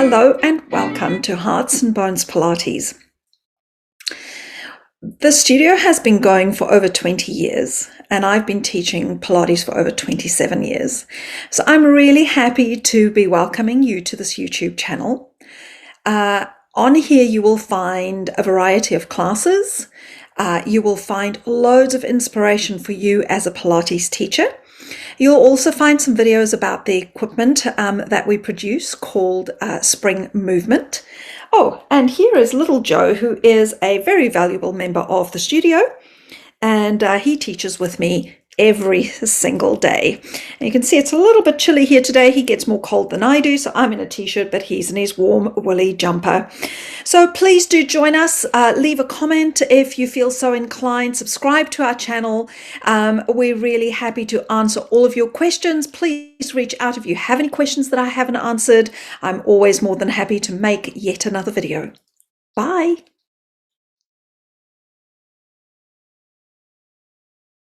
Hello and welcome to Hearts and Bones Pilates. The studio has been going for over 20 years and I've been teaching Pilates for over 27 years. So I'm really happy to be welcoming you to this YouTube channel. On here you will find a variety of classes. You will find loads of inspiration for you as a Pilates teacher. You'll also find some videos about the equipment that we produce called Spring Movement. Oh, and here is little Joe, who is a very valuable member of the studio, and he teaches with me every single day. And you can see it's a little bit chilly here today. He gets more cold than I do, so I'm in a t-shirt, but he's in his warm woolly jumper. So please do join us. Leave a comment if you feel so inclined. Subscribe to our channel. We're really happy to answer all of your questions. Please reach out if you have any questions that I haven't answered. I'm always more than happy to make yet another video. Bye.